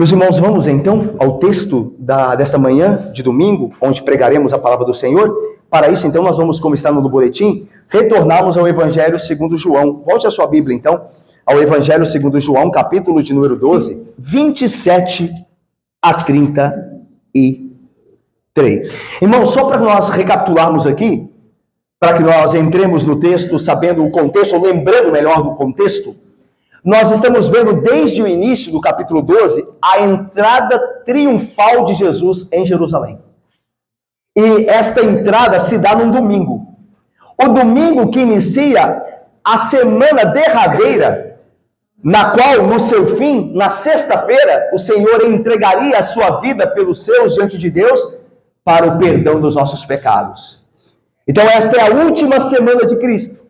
Meus irmãos, vamos então ao texto desta manhã de domingo, onde pregaremos a palavra do Senhor. Para isso, então, nós vamos, como está no boletim, retornarmos ao Evangelho segundo João. Volte a sua Bíblia, então, ao Evangelho segundo João, capítulo de número 12, 27 a 33. Irmãos, só para nós recapitularmos aqui, para que nós entremos no texto sabendo o contexto, ou lembrando melhor do contexto, nós estamos vendo desde o início do capítulo 12 a entrada triunfal de Jesus em Jerusalém. E esta entrada se dá num domingo. O domingo que inicia a semana derradeira, na qual, no seu fim, na sexta-feira, o Senhor entregaria a sua vida pelos seus diante de Deus para o perdão dos nossos pecados. Então esta é a última semana de Cristo,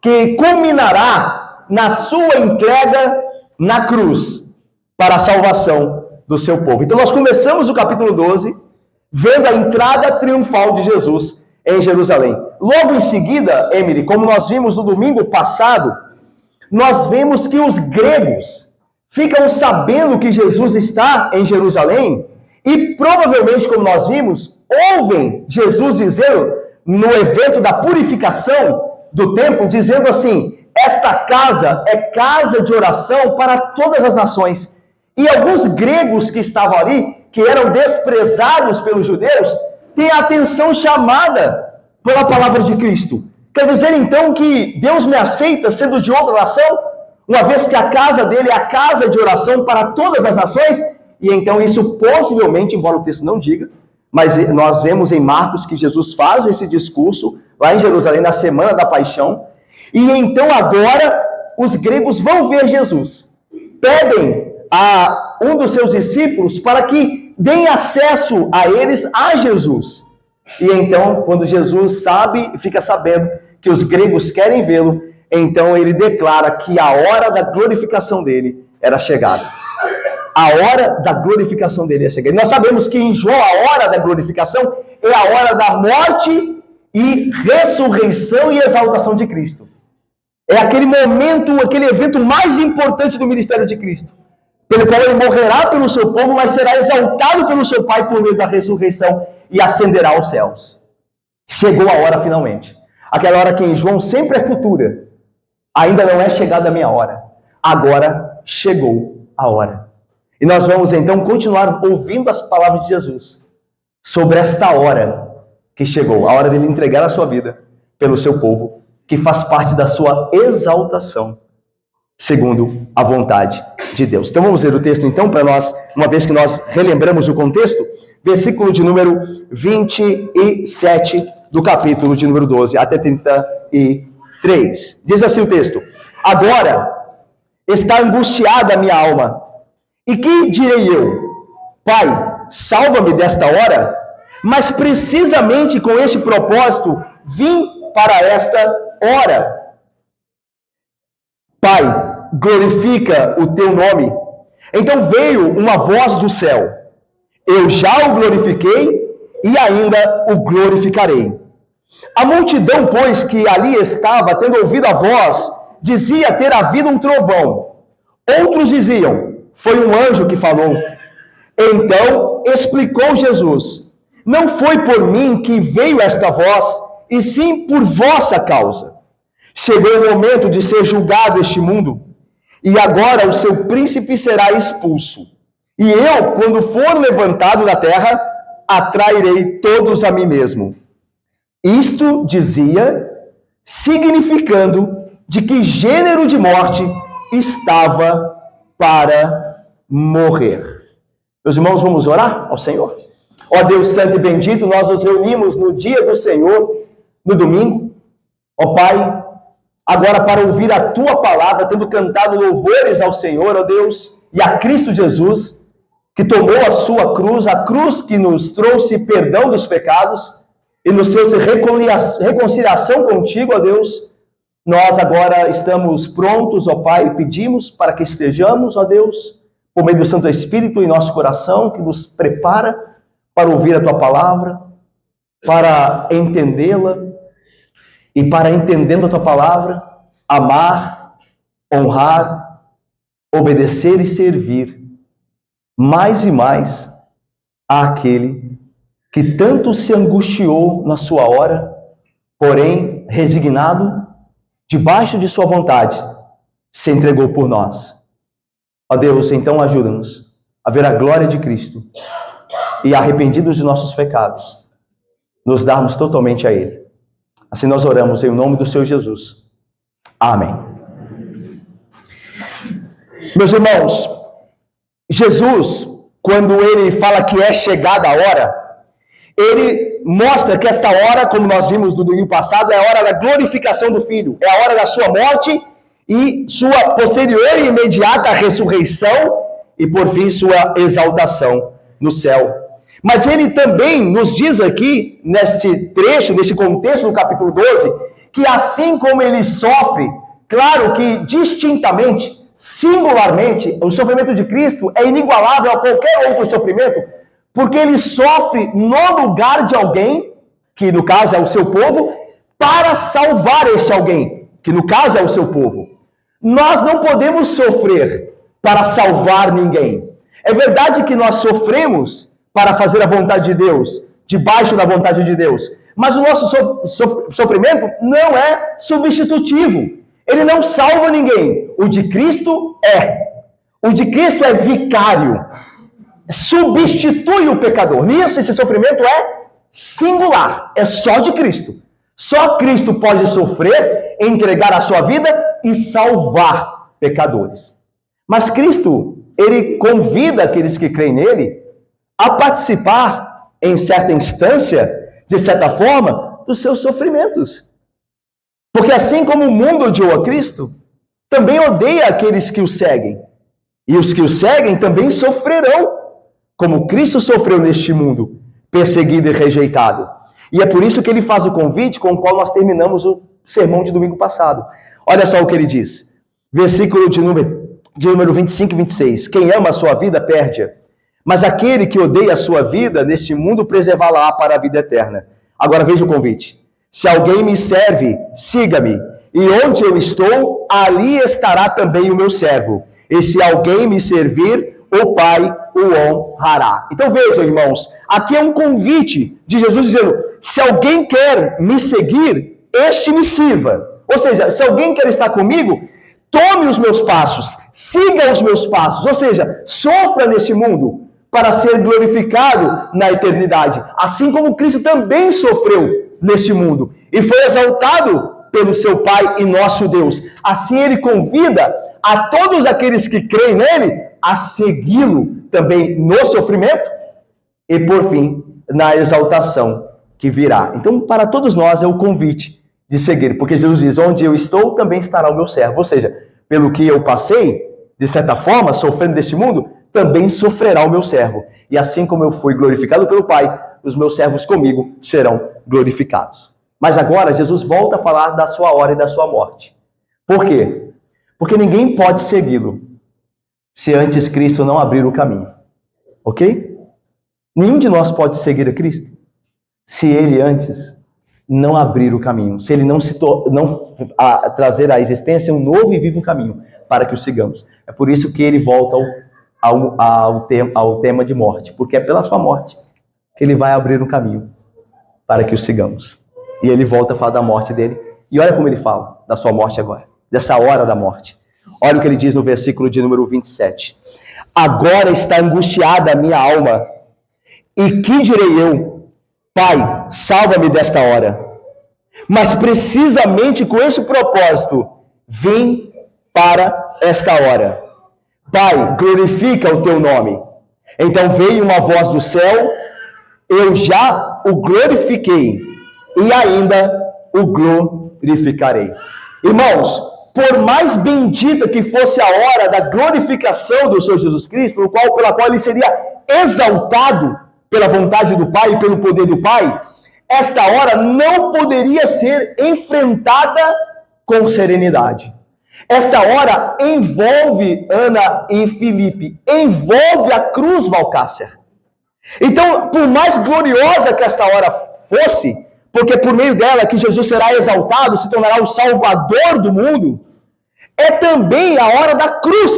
que culminará na sua entrega na cruz para a salvação do seu povo. Então nós começamos o capítulo 12 vendo a entrada triunfal de Jesus em Jerusalém. Logo em seguida, Emily, como nós vimos no domingo passado, nós vemos que os gregos ficam sabendo que Jesus está em Jerusalém e provavelmente, como nós vimos, ouvem Jesus dizendo no evento da purificação do templo, dizendo assim: esta casa é casa de oração para todas as nações. E alguns gregos que estavam ali, que eram desprezados pelos judeus, têm a atenção chamada pela palavra de Cristo. Quer dizer, então, que Deus me aceita sendo de outra nação, uma vez que a casa dele é a casa de oração para todas as nações? E então isso possivelmente, embora o texto não diga, mas nós vemos em Marcos que Jesus faz esse discurso lá em Jerusalém na semana da paixão. E então agora os gregos vão ver Jesus. Pedem a um dos seus discípulos para que deem acesso a eles a Jesus. E então, quando Jesus fica sabendo que os gregos querem vê-lo, então ele declara que a hora da glorificação dele era chegada. A hora da glorificação dele é chegada. E nós sabemos que em João a hora da glorificação é a hora da morte e ressurreição e exaltação de Cristo. É aquele momento, aquele evento mais importante do ministério de Cristo, pelo qual ele morrerá pelo seu povo, mas será exaltado pelo seu Pai por meio da ressurreição e ascenderá aos céus. Chegou a hora finalmente. Aquela hora que em João sempre é futura. Ainda não é chegada a minha hora. Agora chegou a hora. E nós vamos então continuar ouvindo as palavras de Jesus sobre esta hora que chegou, a hora dele entregar a sua vida pelo seu povo, que faz parte da sua exaltação, segundo a vontade de Deus. Então vamos ler o texto então, para nós, uma vez que nós relembramos o contexto, versículo de número 27 do capítulo de número 12 até 33. Diz assim o texto: agora está angustiada a minha alma, e que direi eu? Pai, salva-me desta hora, mas precisamente com este propósito vim para esta hora. Pai, glorifica o teu nome. Então veio uma voz do céu: eu já o glorifiquei e ainda o glorificarei. A multidão, pois, que ali estava, tendo ouvido a voz, dizia ter havido um trovão. Outros diziam: foi um anjo que falou. Então explicou Jesus: não foi por mim que veio esta voz, e sim por vossa causa. Chegou o momento de ser julgado este mundo, e agora o seu príncipe será expulso. E eu, quando for levantado da terra, atrairei todos a mim mesmo. Isto dizia, significando de que gênero de morte estava para morrer. Meus irmãos, vamos orar ao Senhor? Ó Deus santo e bendito, nós nos reunimos no dia do Senhor, no domingo, ó Pai, agora para ouvir a Tua palavra, tendo cantado louvores ao Senhor, ó Deus, e a Cristo Jesus, que tomou a sua cruz, a cruz que nos trouxe perdão dos pecados, e nos trouxe reconciliação contigo, ó Deus. Nós agora estamos prontos, ó Pai, e pedimos para que estejamos, ó Deus, por meio do Santo Espírito em nosso coração, que nos prepara para ouvir a Tua palavra, para entendê-la, e para, entendendo a Tua palavra, amar, honrar, obedecer e servir mais e mais àquele que tanto se angustiou na sua hora, porém, resignado, debaixo de sua vontade, se entregou por nós. Ó Deus, então ajuda-nos a ver a glória de Cristo e, arrependidos de nossos pecados, nos darmos totalmente a Ele. Assim nós oramos em nome do Senhor Jesus. Amém. Meus irmãos, Jesus, quando ele fala que é chegada a hora, ele mostra que esta hora, como nós vimos no domingo passado, é a hora da glorificação do Filho, é a hora da sua morte e sua posterior e imediata ressurreição e, por fim, sua exaltação no céu. Mas ele também nos diz aqui, neste trecho, nesse contexto do capítulo 12, que assim como ele sofre, claro que distintamente, singularmente, o sofrimento de Cristo é inigualável a qualquer outro sofrimento, porque ele sofre no lugar de alguém, que no caso é o seu povo, para salvar este alguém, que no caso é o seu povo. Nós não podemos sofrer para salvar ninguém. É verdade que nós sofremos para fazer a vontade de Deus, debaixo da vontade de Deus, mas o nosso sofrimento não é substitutivo. Ele não salva ninguém. O de Cristo é. O de Cristo é vicário. Substitui o pecador. Nisso, esse sofrimento é singular. É só de Cristo. Só Cristo pode sofrer, entregar a sua vida e salvar pecadores. Mas Cristo, ele convida aqueles que creem nele a participar, em certa instância, de certa forma, dos seus sofrimentos. Porque assim como o mundo odiou a Cristo, também odeia aqueles que o seguem. E os que o seguem também sofrerão, como Cristo sofreu neste mundo, perseguido e rejeitado. E é por isso que ele faz o convite com o qual nós terminamos o sermão de domingo passado. Olha só o que ele diz. Versículo de número 25 e 26. Quem ama a sua vida, perde-a. Mas aquele que odeia a sua vida, neste mundo, preservá-la para a vida eterna. Agora veja o convite. Se alguém me serve, siga-me. E onde eu estou, ali estará também o meu servo. E se alguém me servir, o Pai o honrará. Então vejam, irmãos, aqui é um convite de Jesus dizendo, se alguém quer me seguir, este me sirva. Ou seja, se alguém quer estar comigo, tome os meus passos, siga os meus passos. Ou seja, sofra neste mundo para ser glorificado na eternidade. Assim como Cristo também sofreu neste mundo e foi exaltado pelo seu Pai e nosso Deus. Assim ele convida a todos aqueles que creem nele a segui-lo também no sofrimento e, por fim, na exaltação que virá. Então, para todos nós é o convite de seguir, porque Jesus diz, onde eu estou, também estará o meu servo. Ou seja, pelo que eu passei, de certa forma, sofrendo deste mundo, também sofrerá o meu servo. E assim como eu fui glorificado pelo Pai, os meus servos comigo serão glorificados. Mas agora Jesus volta a falar da sua hora e da sua morte. Por quê? Porque ninguém pode segui-lo se antes Cristo não abrir o caminho. Ok? Nenhum de nós pode seguir a Cristo se ele antes não abrir o caminho, se ele não trazer à existência um novo e vivo caminho para que o sigamos. É por isso que ele volta ao tema de morte, porque é pela sua morte que ele vai abrir um caminho para que o sigamos. E ele volta a falar da morte dele. E olha como ele fala da sua morte agora, dessa hora da morte. Olha o que ele diz no versículo de número 27. Agora está angustiada a minha alma. E que direi eu? Pai, salva-me desta hora. Mas precisamente com esse propósito, vim para esta hora. Pai, glorifica o teu nome. Então veio uma voz do céu, eu já o glorifiquei e ainda o glorificarei. Irmãos, por mais bendita que fosse a hora da glorificação do Senhor Jesus Cristo, pela qual ele seria exaltado pela vontade do Pai e pelo poder do Pai, esta hora não poderia ser enfrentada com serenidade. Esta hora envolve Ana e Filipe, envolve a cruz Valcácer. Então, por mais gloriosa que esta hora fosse, porque por meio dela que Jesus será exaltado, se tornará o Salvador do mundo, é também a hora da cruz,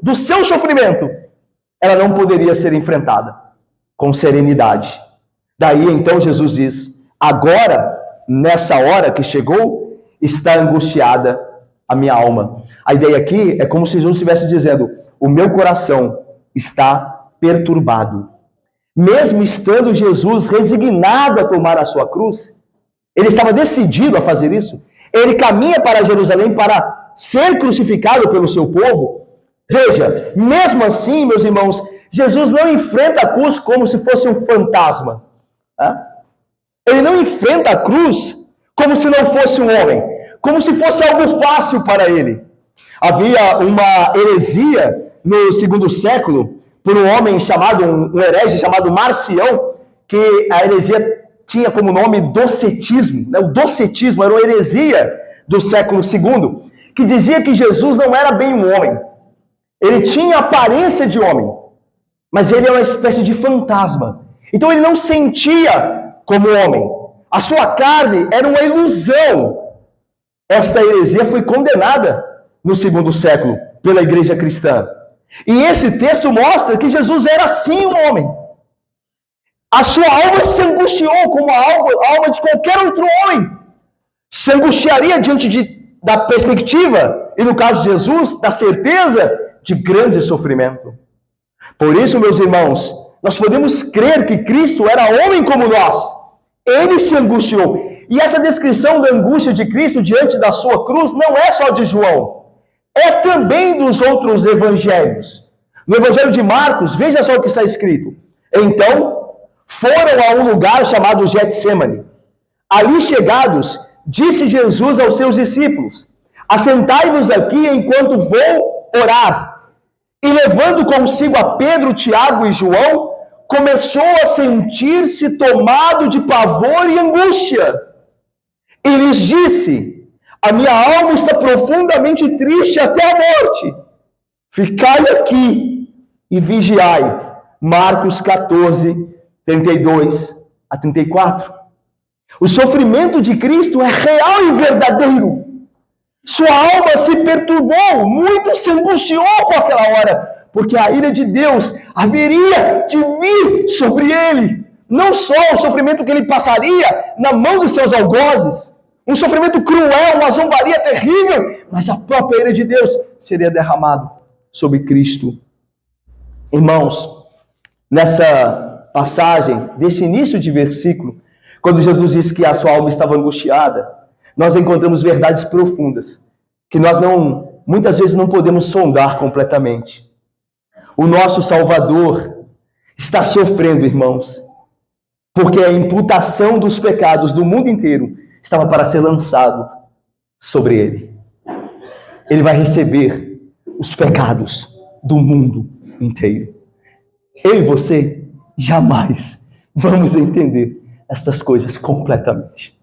do seu sofrimento. ela não poderia ser enfrentada com serenidade. Daí então Jesus diz: agora, nessa hora que chegou, está angustiada a minha alma. A ideia aqui é como se Jesus estivesse dizendo: o meu coração está perturbado. Mesmo estando Jesus resignado a tomar a sua cruz, ele estava decidido a fazer isso. Ele caminha para Jerusalém para ser crucificado pelo seu povo. Veja, mesmo assim, meus irmãos, Jesus não enfrenta a cruz como se fosse um fantasma. Ele não enfrenta a cruz como se não fosse um homem, como se fosse algo fácil para ele. Havia uma heresia no segundo século, por um homem chamado, um herege chamado Marcião, que a heresia tinha como nome docetismo. O docetismo era uma heresia do século II, que dizia que Jesus não era bem um homem. Ele tinha aparência de homem, mas ele é uma espécie de fantasma. Então ele não sentia como homem. A sua carne era uma ilusão. Essa heresia foi condenada no segundo século pela igreja cristã. E esse texto mostra que Jesus era sim um homem. A sua alma se angustiou como a alma de qualquer outro homem. Se angustiaria diante da perspectiva, e no caso de Jesus, da certeza de grande sofrimento. Por isso, meus irmãos, nós podemos crer que Cristo era homem como nós. Ele se angustiou. E essa descrição da angústia de Cristo diante da sua cruz não é só de João. É também dos outros evangelhos. No evangelho de Marcos, veja só o que está escrito. Então, foram a um lugar chamado Getsêmani. Ali chegados, disse Jesus aos seus discípulos: assentai-vos aqui enquanto vou orar. E levando consigo a Pedro, Tiago e João, começou a sentir-se tomado de pavor e angústia. E lhes disse: a minha alma está profundamente triste até a morte. Ficai aqui e vigiai. Marcos 14, 32 a 34. O sofrimento de Cristo é real e verdadeiro. Sua alma se perturbou, muito se angustiou com aquela hora, porque a ira de Deus haveria de vir sobre ele. Não só o sofrimento que ele passaria na mão dos seus algozes, um sofrimento cruel, uma zombaria terrível, mas a própria ira de Deus seria derramado sobre Cristo. Irmãos, nessa passagem, desse início de versículo, quando Jesus disse que a sua alma estava angustiada, nós encontramos verdades profundas, que nós muitas vezes não podemos sondar completamente. O nosso Salvador está sofrendo, irmãos, porque a imputação dos pecados do mundo inteiro estava para ser lançado sobre ele. Ele vai receber os pecados do mundo inteiro. Eu e você jamais vamos entender essas coisas completamente.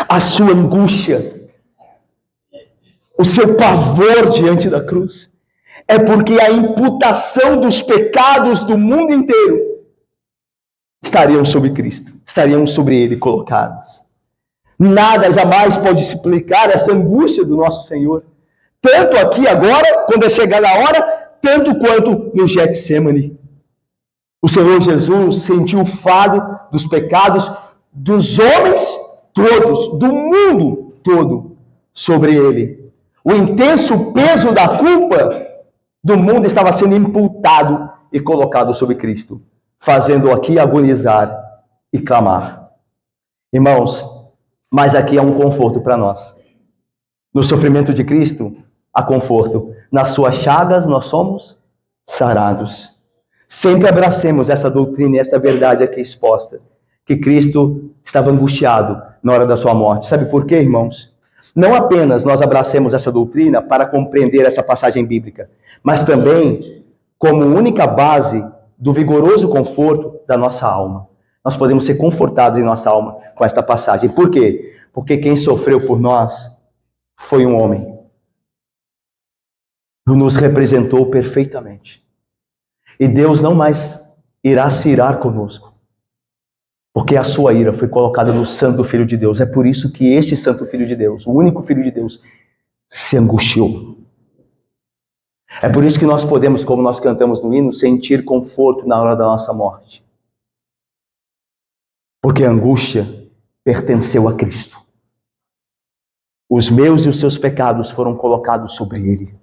A sua angústia, o seu pavor diante da cruz, é porque a imputação dos pecados do mundo inteiro estariam sobre Cristo, estariam sobre ele colocados. Nada jamais pode explicar essa angústia do nosso Senhor, tanto aqui agora, quando é chegada a hora, tanto quanto no Getsêmani. O Senhor Jesus sentiu o fardo dos pecados dos homens todos, do mundo todo, sobre ele. O intenso peso da culpa do mundo estava sendo imputado e colocado sobre Cristo, fazendo-o aqui agonizar e clamar. Irmãos, mas aqui há um conforto para nós. No sofrimento de Cristo, há conforto. Nas suas chagas nós somos sarados. Sempre abracemos essa doutrina e essa verdade aqui exposta, que Cristo estava angustiado na hora da sua morte. Sabe por quê, irmãos? Não apenas nós abracemos essa doutrina para compreender essa passagem bíblica, mas também como única base do vigoroso conforto da nossa alma. Nós podemos ser confortados em nossa alma com esta passagem. Por quê? Porque quem sofreu por nós foi um homem. Nos representou perfeitamente. E Deus não mais irá se irar conosco, porque a sua ira foi colocada no Santo Filho de Deus. É por isso que este Santo Filho de Deus, o único Filho de Deus, se angustiou. É por isso que nós podemos, como nós cantamos no hino, sentir conforto na hora da nossa morte. Porque a angústia pertenceu a Cristo. Os meus e os seus pecados foram colocados sobre ele.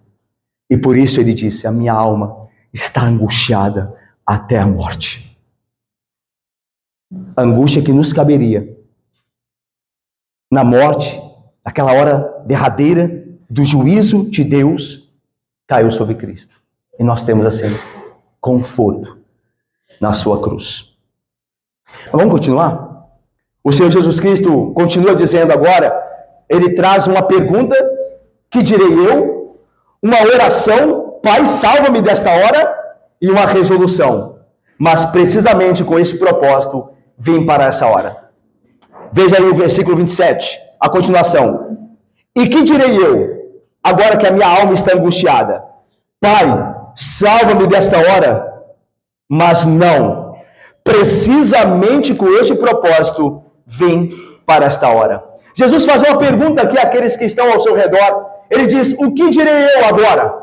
E por isso ele disse: a minha alma está angustiada até a morte. A angústia que nos caberia na morte, naquela hora derradeira do juízo de Deus, caiu sobre Cristo. E nós temos assim conforto na sua cruz. Vamos continuar? O Senhor Jesus Cristo continua dizendo agora, ele traz uma pergunta, que direi eu, uma oração, Pai, salva-me desta hora, e uma resolução. Mas precisamente com esse propósito, vim para essa hora. Veja aí o versículo 27, a continuação. E que direi eu, agora que a minha alma está angustiada? Pai, salva-me desta hora. Mas não, precisamente com este propósito, vim para esta hora. Jesus faz uma pergunta aqui àqueles que estão ao seu redor. Ele diz: o que direi eu agora?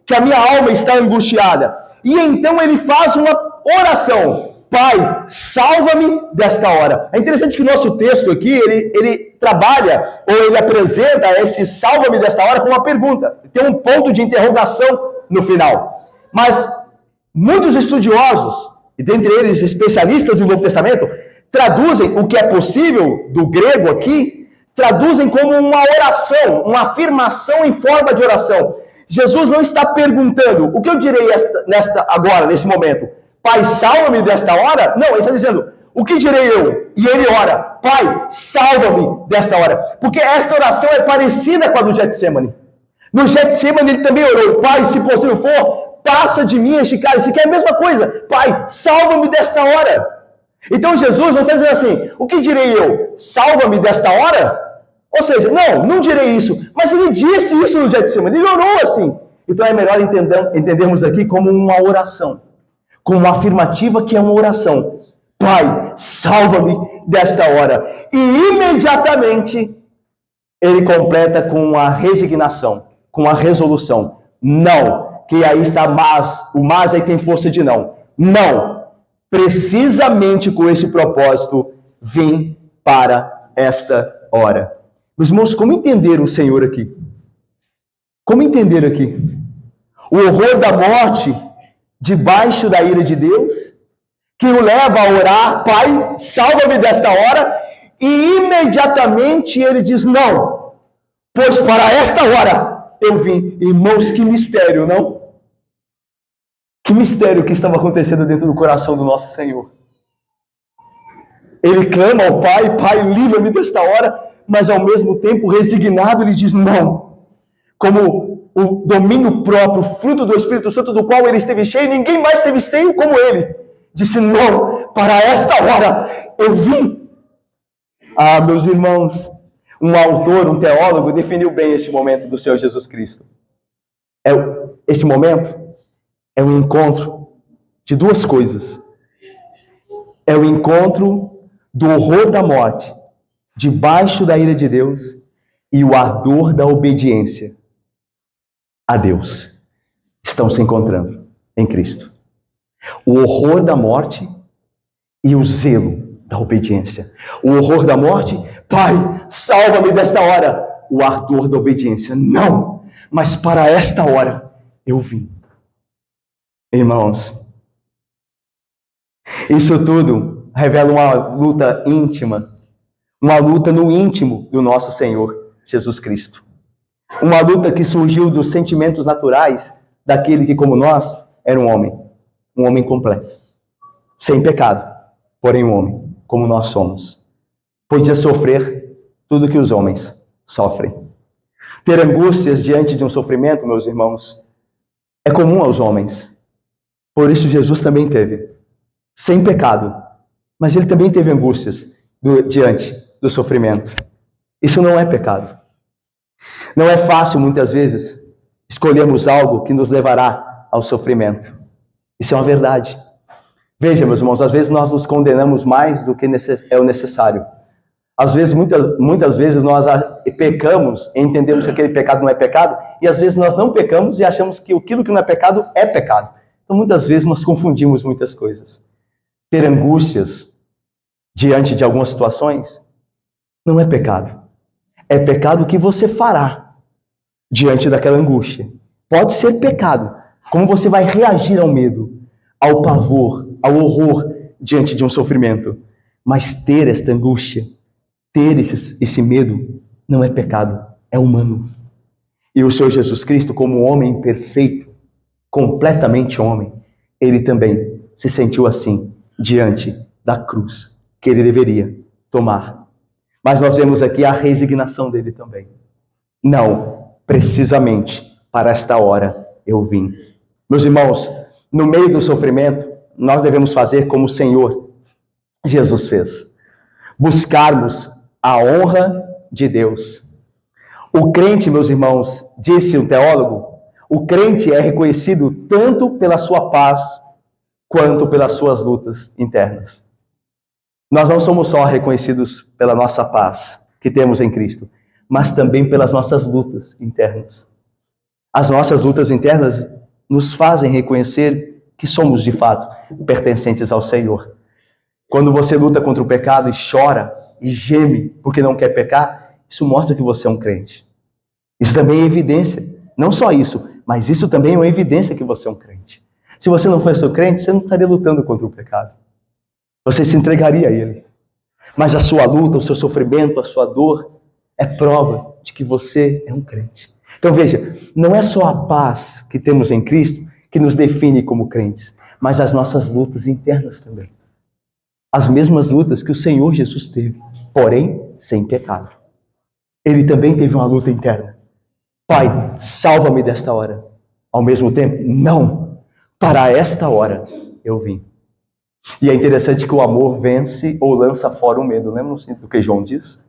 Que a minha alma está angustiada. E então ele faz uma oração. Pai, salva-me desta hora. É interessante que o nosso texto aqui, ele trabalha, ou ele apresenta este salva-me desta hora com uma pergunta. Tem um ponto de interrogação no final. Mas muitos estudiosos, e dentre eles especialistas do Novo Testamento, traduzem o que é possível do grego aqui, traduzem como uma oração, uma afirmação em forma de oração. Jesus não está perguntando, o que eu direi agora, nesse momento? Pai, salva-me desta hora? Não, ele está dizendo, o que direi eu? E ele ora, Pai, salva-me desta hora. Porque esta oração é parecida com a do Getsemane. No Getsemane ele também orou, Pai, se possível for, passa de mim este cálice, que é a mesma coisa. Pai, salva-me desta hora. Então Jesus não está dizendo assim, o que direi eu? Salva-me desta hora? Ou seja, não direi isso. Mas ele disse isso no Getsemane, ele orou assim. Então é melhor entendermos aqui como uma oração. Com uma afirmativa que é uma oração. Pai, salva-me desta hora. E imediatamente ele completa com a resignação, com a resolução. Não, que aí está o mas aí tem força de não. Não, precisamente com este propósito, vim para esta hora. Meus irmãos, como entender o Senhor aqui? Como entender aqui? O horror da morte debaixo da ira de Deus, que o leva a orar, Pai, salva-me desta hora, e imediatamente ele diz, não, pois para esta hora eu vim. Irmãos, que mistério, não? Que mistério que estava acontecendo dentro do coração do nosso Senhor. Ele clama ao Pai, Pai, livra-me desta hora, mas ao mesmo tempo, resignado, ele diz, não, como o domínio próprio, fruto do Espírito Santo, do qual ele esteve cheio, ninguém mais esteve cheio como ele. Disse, não, para esta hora eu vim. Ah, meus irmãos, um autor, um teólogo, definiu bem este momento do Senhor Jesus Cristo. Este momento é um encontro de duas coisas. É o encontro do horror da morte, debaixo da ira de Deus, e o ardor da obediência a Deus estão se encontrando em Cristo. O horror da morte e o zelo da obediência. O horror da morte, Pai, salva-me desta hora. O ardor da obediência, não, mas para esta hora eu vim. Irmãos, isso tudo revela uma luta íntima, uma luta no íntimo do nosso Senhor Jesus Cristo. Uma luta que surgiu dos sentimentos naturais daquele que, como nós, era um homem completo, sem pecado, porém um homem, como nós somos. Podia sofrer tudo que os homens sofrem. Ter angústias diante de um sofrimento, meus irmãos, é comum aos homens. Por isso Jesus também teve, sem pecado, mas ele também teve angústias diante do sofrimento. Isso não é pecado. Não é fácil, muitas vezes, escolhermos algo que nos levará ao sofrimento. Isso é uma verdade. Veja, meus irmãos, às vezes nós nos condenamos mais do que é o necessário. Às vezes, muitas vezes nós pecamos e entendemos que aquele pecado não é pecado, e às vezes nós não pecamos e achamos que aquilo que não é pecado é pecado. Então muitas vezes nós confundimos muitas coisas. Ter angústias diante de algumas situações não é pecado. É pecado o que você fará diante daquela angústia. Pode ser pecado. Como você vai reagir ao medo, ao pavor, ao horror diante de um sofrimento. Mas ter esta angústia, ter esse medo, não é pecado, é humano. E o Senhor Jesus Cristo, como homem perfeito, completamente homem, ele também se sentiu assim diante da cruz que ele deveria tomar. Mas nós vemos aqui a resignação dele também. Não, precisamente para esta hora eu vim. Meus irmãos, no meio do sofrimento, nós devemos fazer como o Senhor Jesus fez. Buscarmos a honra de Deus. O crente, meus irmãos, disse um teólogo, o crente é reconhecido tanto pela sua paz quanto pelas suas lutas internas. Nós não somos só reconhecidos pela nossa paz que temos em Cristo, mas também pelas nossas lutas internas. As nossas lutas internas nos fazem reconhecer que somos, de fato, pertencentes ao Senhor. Quando você luta contra o pecado e chora e geme porque não quer pecar, isso mostra que você é um crente. Isso também é evidência. Não só isso, mas isso também é uma evidência que você é um crente. Se você não fosse um crente, você não estaria lutando contra o pecado. Você se entregaria a ele. Mas a sua luta, o seu sofrimento, a sua dor é prova de que você é um crente. Então veja, não é só a paz que temos em Cristo que nos define como crentes, mas as nossas lutas internas também. As mesmas lutas que o Senhor Jesus teve, porém sem pecado. Ele também teve uma luta interna. Pai, salva-me desta hora. Ao mesmo tempo, não, para esta hora eu vim. E é interessante que o amor vence ou lança fora o medo. Lembra do que João diz?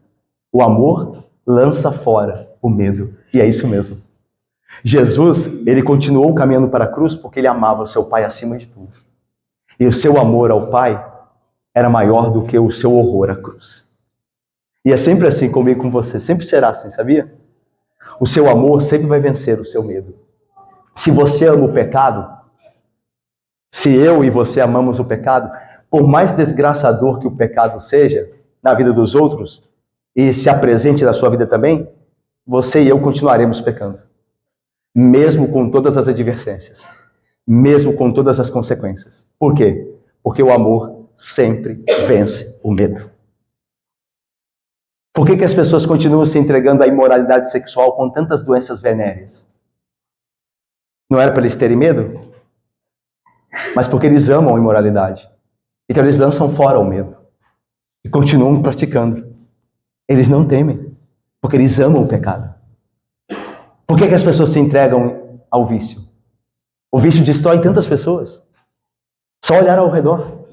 O amor lança fora o medo. E é isso mesmo. Jesus, ele continuou caminhando para a cruz porque ele amava o seu Pai acima de tudo. E o seu amor ao Pai era maior do que o seu horror à cruz. E é sempre assim comigo e com você. Sempre será assim, sabia? O seu amor sempre vai vencer o seu medo. Se você ama o pecado, se eu e você amamos o pecado, por mais desgraçador que o pecado seja na vida dos outros, e se apresente na sua vida também, você e eu continuaremos pecando. Mesmo com todas as advertências. Mesmo com todas as consequências. Por quê? Porque o amor sempre vence o medo. Por que as pessoas continuam se entregando à imoralidade sexual com tantas doenças venéreas? Não era para eles terem medo? Mas porque eles amam a imoralidade. Então eles lançam fora o medo. E continuam praticando. Eles não temem. Porque eles amam o pecado. Por que as pessoas se entregam ao vício? O vício destrói tantas pessoas. Só olhar ao redor.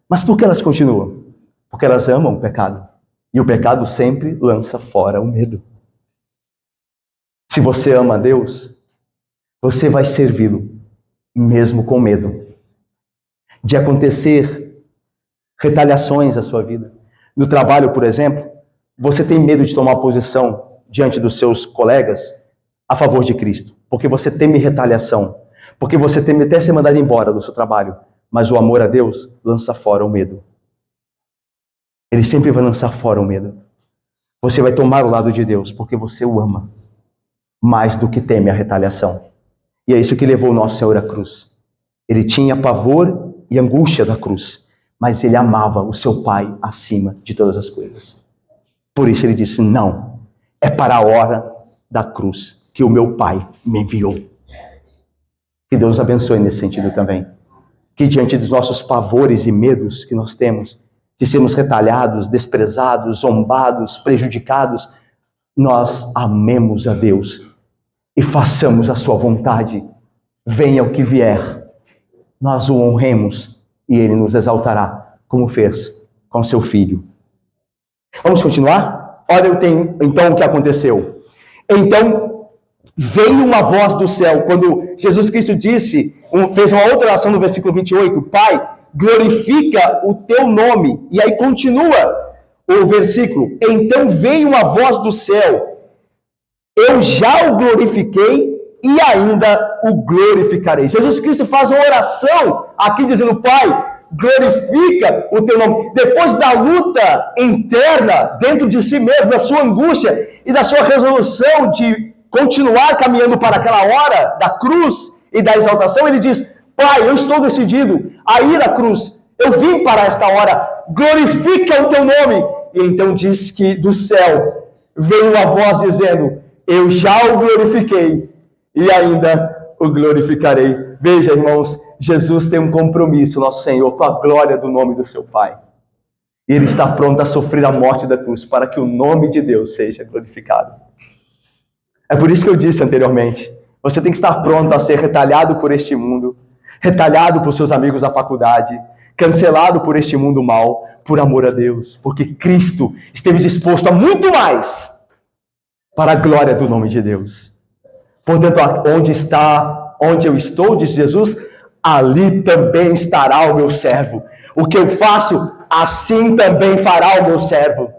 Mas por que elas continuam? Porque elas amam o pecado. E o pecado sempre lança fora o medo. Se você ama a Deus, você vai servi-lo, mesmo com medo de acontecer retaliações à sua vida. No trabalho, por exemplo, você tem medo de tomar posição diante dos seus colegas a favor de Cristo, porque você teme retaliação, porque você teme até ser mandado embora do seu trabalho, mas o amor a Deus lança fora o medo. Ele sempre vai lançar fora o medo. Você vai tomar o lado de Deus, porque você o ama, mais do que teme a retaliação. E é isso que levou o nosso Senhor à cruz. Ele tinha pavor e angústia da cruz, mas ele amava o seu Pai acima de todas as coisas. Por isso ele disse, não, é para a hora da cruz que o meu Pai me enviou. Que Deus abençoe nesse sentido também. Que diante dos nossos pavores e medos que nós temos, de sermos retalhados, desprezados, zombados, prejudicados, nós amemos a Deus e façamos a sua vontade. Venha o que vier, nós o honremos e ele nos exaltará, como fez com seu filho. Vamos continuar? Olha então o que aconteceu. Então veio uma voz do céu, quando Jesus Cristo fez uma outra oração no versículo 28, Pai, glorifica o teu nome. E aí continua o versículo: então veio uma voz do céu, eu já o glorifiquei e ainda o glorificarei. Jesus Cristo faz uma oração aqui dizendo: Pai, glorifica o teu nome. Depois da luta interna dentro de si mesmo, da sua angústia e da sua resolução de continuar caminhando para aquela hora da cruz e da exaltação, ele diz: Pai, eu estou decidido a ir à cruz. Eu vim para esta hora. Glorifica o teu nome. E então diz que do céu veio uma voz dizendo: eu já o glorifiquei e ainda o glorificarei. Veja, irmãos, Jesus tem um compromisso, nosso Senhor, com a glória do nome do seu Pai. E Ele está pronto a sofrer a morte da cruz para que o nome de Deus seja glorificado. É por isso que eu disse anteriormente, você tem que estar pronto a ser retalhado por este mundo, retalhado por seus amigos da faculdade, cancelado por este mundo mal, por amor a Deus, porque Cristo esteve disposto a muito mais para a glória do nome de Deus. Portanto, onde eu estou, diz Jesus, ali também estará o meu servo. O que eu faço, assim também fará o meu servo.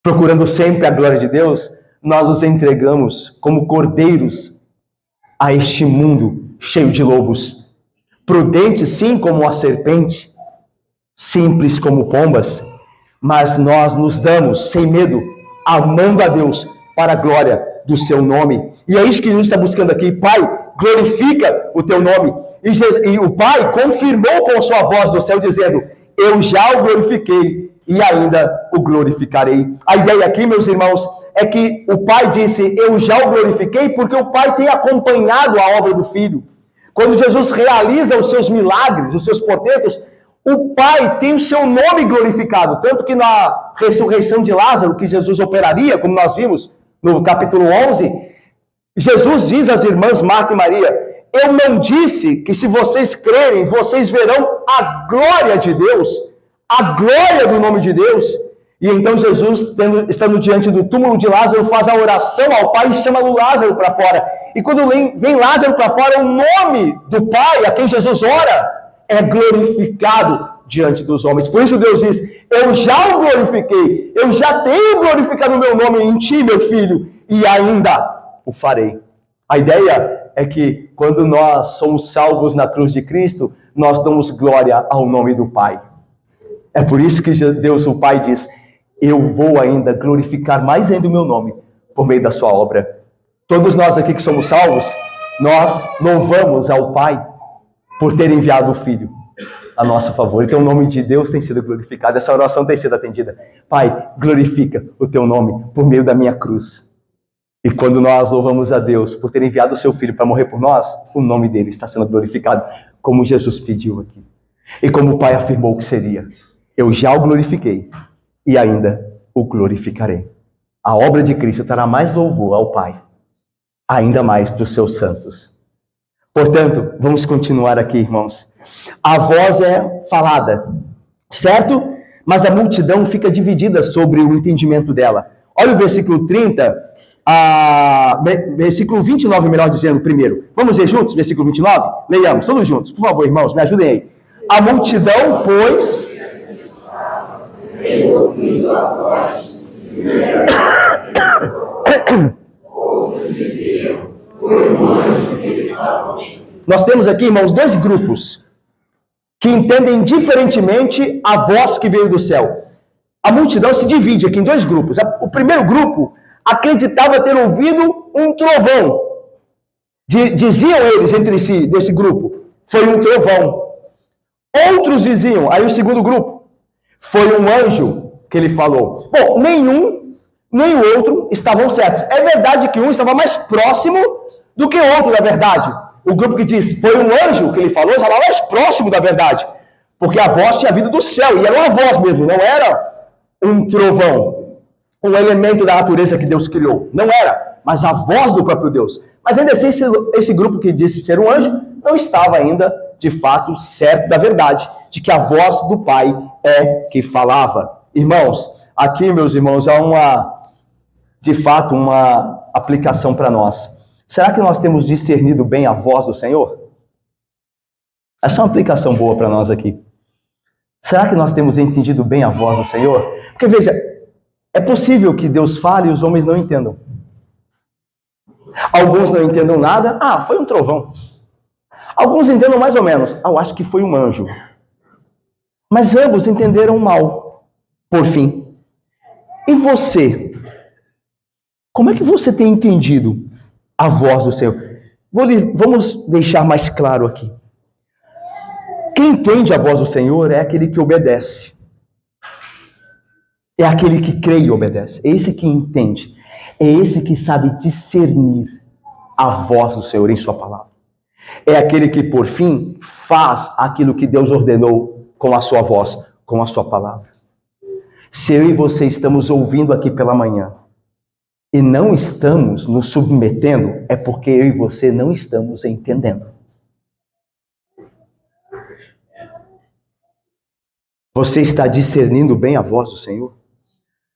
Procurando sempre a glória de Deus, nós nos entregamos como cordeiros a este mundo cheio de lobos. Prudentes, sim, como a serpente, simples como pombas, mas nós nos damos sem medo, amando a Deus para a glória do seu nome. E é isso que Jesus está buscando aqui. Pai, glorifica o teu nome. E o Pai confirmou com a sua voz do céu, dizendo: eu já o glorifiquei e ainda o glorificarei. A ideia aqui, meus irmãos, é que o Pai disse: eu já o glorifiquei, porque o Pai tem acompanhado a obra do Filho. Quando Jesus realiza os seus milagres, os seus portentos, o Pai tem o seu nome glorificado. Tanto que na ressurreição de Lázaro, que Jesus operaria, como nós vimos no capítulo 11, Jesus diz às irmãs Marta e Maria: eu não disse que se vocês crerem, vocês verão a glória de Deus, a glória do nome de Deus. E então Jesus, estando diante do túmulo de Lázaro, faz a oração ao Pai e chama o Lázaro para fora. E quando vem Lázaro para fora, o nome do Pai, a quem Jesus ora, é glorificado diante dos homens. Por isso Deus diz: eu já o glorifiquei, eu já tenho glorificado o meu nome em ti, meu filho, e ainda o farei. A ideia é que quando nós somos salvos na cruz de Cristo, nós damos glória ao nome do Pai. É por isso que Deus, o Pai, diz: eu vou ainda glorificar mais ainda o meu nome por meio da sua obra. Todos nós aqui que somos salvos, nós louvamos ao Pai por ter enviado o Filho a nosso favor. Então o nome de Deus tem sido glorificado, essa oração tem sido atendida. Pai, glorifica o teu nome por meio da minha cruz. E quando nós louvamos a Deus por ter enviado o seu Filho para morrer por nós, o nome dele está sendo glorificado, como Jesus pediu aqui. E como o Pai afirmou que seria: eu já o glorifiquei e ainda o glorificarei. A obra de Cristo trará mais louvor ao Pai, ainda mais dos seus santos. Portanto, vamos continuar aqui, irmãos. A voz é falada, certo? Mas a multidão fica dividida sobre o entendimento dela. Olha o versículo 30, versículo 29, melhor dizendo, primeiro. Vamos ler juntos, versículo 29? Leiamos, todos juntos. Por favor, irmãos, me ajudem aí. A multidão, pois... ouvindo a voz, nós temos aqui, irmãos, dois grupos que entendem diferentemente a voz que veio do céu. A multidão se divide aqui em dois grupos. O primeiro grupo acreditava ter ouvido um trovão. Diziam eles entre si, desse grupo, foi um trovão. Outros diziam, aí o segundo grupo, foi um anjo que ele falou. Bom, nenhum nem o outro estavam certos. É verdade que um estava mais próximo do que o outro da verdade. O grupo que diz, foi um anjo que ele falou, estava mais próximo da verdade. Porque a voz tinha vindo do céu, e era uma voz mesmo, não era um trovão, um elemento da natureza que Deus criou. Não era, mas a voz do próprio Deus. Mas ainda assim, esse grupo que disse ser um anjo, não estava ainda, de fato, certo da verdade, de que a voz do Pai é que falava. Irmãos, aqui, meus irmãos, há de fato, uma aplicação para nós. Será que nós temos discernido bem a voz do Senhor? Essa é uma aplicação boa para nós aqui. Será que nós temos entendido bem a voz do Senhor? Porque veja, é possível que Deus fale e os homens não entendam. Alguns não entendam nada. Ah, foi um trovão. Alguns entendam mais ou menos. Ah, eu acho que foi um anjo. Mas ambos entenderam mal, por fim. E você? Como é que você tem entendido a voz do Senhor? Vamos deixar mais claro aqui. Quem entende a voz do Senhor é aquele que obedece. É aquele que crê e obedece. É esse que entende. É esse que sabe discernir a voz do Senhor em sua palavra. É aquele que, por fim, faz aquilo que Deus ordenou com a sua voz, com a sua palavra. Se eu e você estamos ouvindo aqui pela manhã e não estamos nos submetendo, é porque eu e você não estamos entendendo. Você está discernindo bem a voz do Senhor?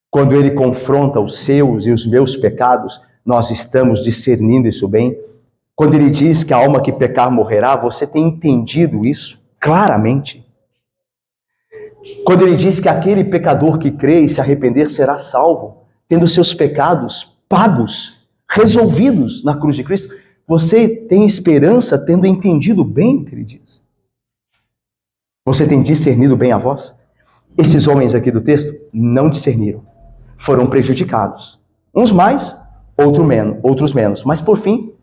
Quando Ele confronta os seus e os meus pecados, nós estamos discernindo isso bem? Quando Ele diz que a alma que pecar morrerá, você tem entendido isso claramente? Quando Ele diz que aquele pecador que crê e se arrepender será salvo, tendo seus pecados pagos, resolvidos na cruz de Cristo, você tem esperança tendo entendido bem o que Ele diz? Você tem discernido bem a voz? Esses homens aqui do texto não discerniram. Foram prejudicados. Uns mais, outros menos. Mas por fim,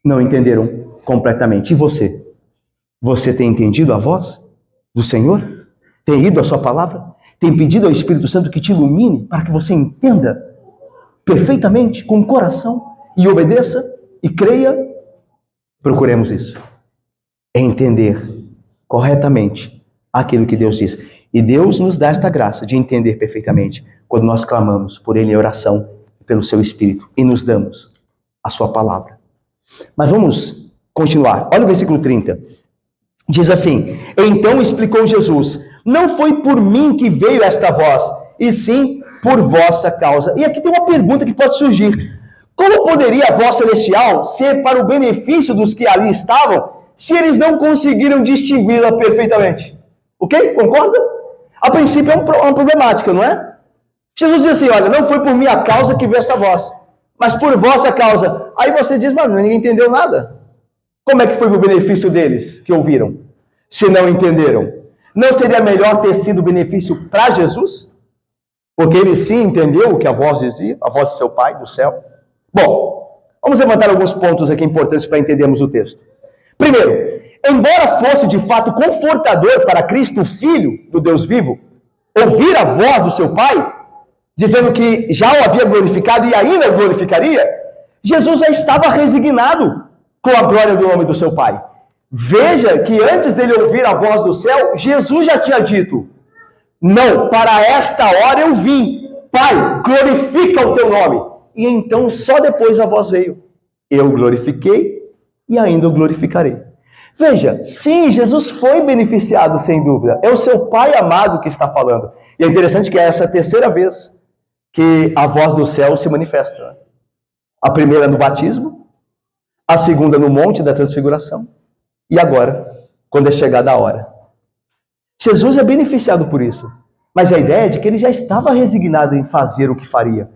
não entenderam completamente. E você? Você tem entendido a voz do Senhor? Tem ido à sua palavra? Tem pedido ao Espírito Santo que te ilumine para que você entenda perfeitamente, com o coração, e obedeça e creia? Procuremos isso. É entender corretamente aquilo que Deus diz. E Deus nos dá esta graça de entender perfeitamente quando nós clamamos por Ele em oração, pelo Seu Espírito, e nos damos a Sua palavra. Mas vamos continuar. Olha o versículo 30. Diz assim: então explicou Jesus, não foi por mim que veio esta voz, e sim por vossa causa. E aqui tem uma pergunta que pode surgir. Como poderia a voz celestial ser para o benefício dos que ali estavam, se eles não conseguiram distingui-la perfeitamente? Ok? Concorda? A princípio é uma problemática, não é? Jesus diz assim, olha, não foi por minha causa que veio essa voz, mas por vossa causa. Aí você diz, mas ninguém entendeu nada. Como é que foi o benefício deles que ouviram, se não entenderam? Não seria melhor ter sido benefício para Jesus? Porque ele sim entendeu o que a voz dizia, a voz de seu Pai do céu. Bom, vamos levantar alguns pontos aqui importantes para entendermos o texto. Primeiro, embora fosse de fato confortador para Cristo, o Filho do Deus vivo, ouvir a voz do seu Pai, dizendo que já o havia glorificado e ainda o glorificaria, Jesus já estava resignado com a glória do nome do seu Pai. Veja que antes dele ouvir a voz do céu, Jesus já tinha dito, não, para esta hora eu vim, Pai, glorifica o teu nome. E então só depois a voz veio, eu glorifiquei e ainda o glorificarei. Veja, sim, Jesus foi beneficiado sem dúvida, é o seu Pai amado que está falando. E é interessante que é essa a terceira vez que a voz do céu se manifesta. A primeira no batismo, a segunda no Monte da Transfiguração, e agora, quando é chegada a hora. Jesus é beneficiado por isso, mas a ideia é de que ele já estava resignado em fazer o que faria,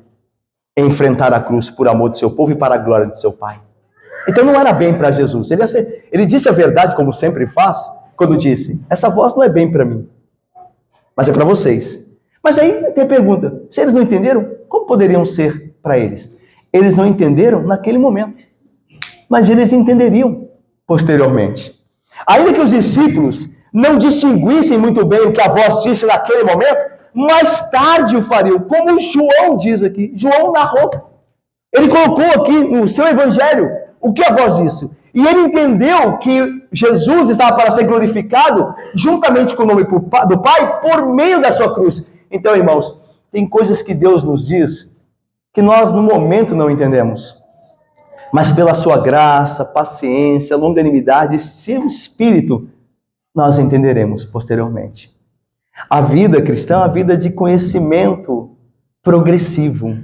em enfrentar a cruz por amor do seu povo e para a glória de seu Pai. Então não era bem para Jesus. Ele disse a verdade, como sempre faz, quando disse, essa voz não é bem para mim, mas é para vocês. Mas aí tem a pergunta, se eles não entenderam, como poderiam ser para eles? Eles não entenderam naquele momento, mas eles entenderiam posteriormente. Ainda que os discípulos não distinguissem muito bem o que a voz disse naquele momento, mais tarde o fariam, como João diz aqui. João narrou. Ele colocou aqui no seu evangelho o que a voz disse. E ele entendeu que Jesus estava para ser glorificado juntamente com o nome do Pai por meio da sua cruz. Então, irmãos, tem coisas que Deus nos diz que nós no momento não entendemos. Mas pela sua graça, paciência, longanimidade, seu espírito, nós entenderemos posteriormente. A vida cristã é uma vida de conhecimento progressivo.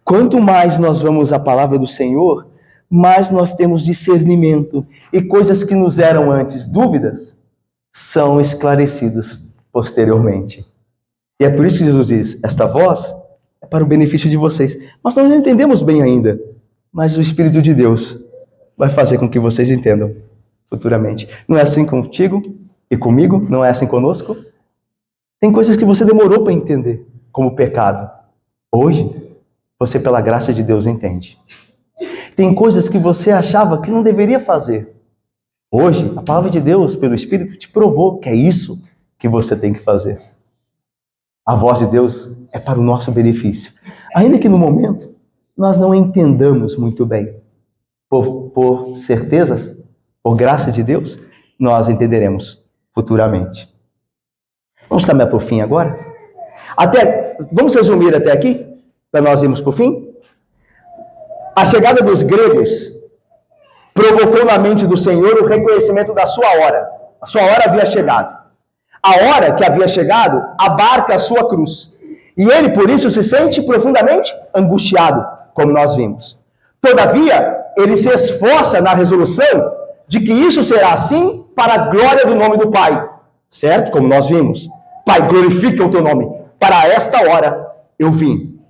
Quanto mais nós vamos à palavra do Senhor, mais nós temos discernimento. E coisas que nos eram antes dúvidas, são esclarecidas posteriormente. E é por isso que Jesus diz, esta voz é para o benefício de vocês. Mas nós não entendemos bem ainda. Mas o Espírito de Deus vai fazer com que vocês entendam futuramente. Não é assim contigo e comigo? Não é assim conosco? Tem coisas que você demorou para entender, como pecado. Hoje, você pela graça de Deus entende. Tem coisas que você achava que não deveria fazer. Hoje, a palavra de Deus, pelo Espírito, te provou que é isso que você tem que fazer. A voz de Deus é para o nosso benefício. Ainda que no momento, nós não entendamos muito bem. Por certezas, por graça de Deus, nós entenderemos futuramente. Vamos caminhar para o fim agora? Vamos resumir até aqui, para nós irmos para o fim? A chegada dos gregos provocou na mente do Senhor o reconhecimento da sua hora. A sua hora havia chegado. A hora que havia chegado abarca a sua cruz. E ele, por isso, se sente profundamente angustiado, como nós vimos. Todavia, ele se esforça na resolução de que isso será assim para a glória do nome do Pai. Certo? Como nós vimos. Pai, glorifica o teu nome. Para esta hora eu vim.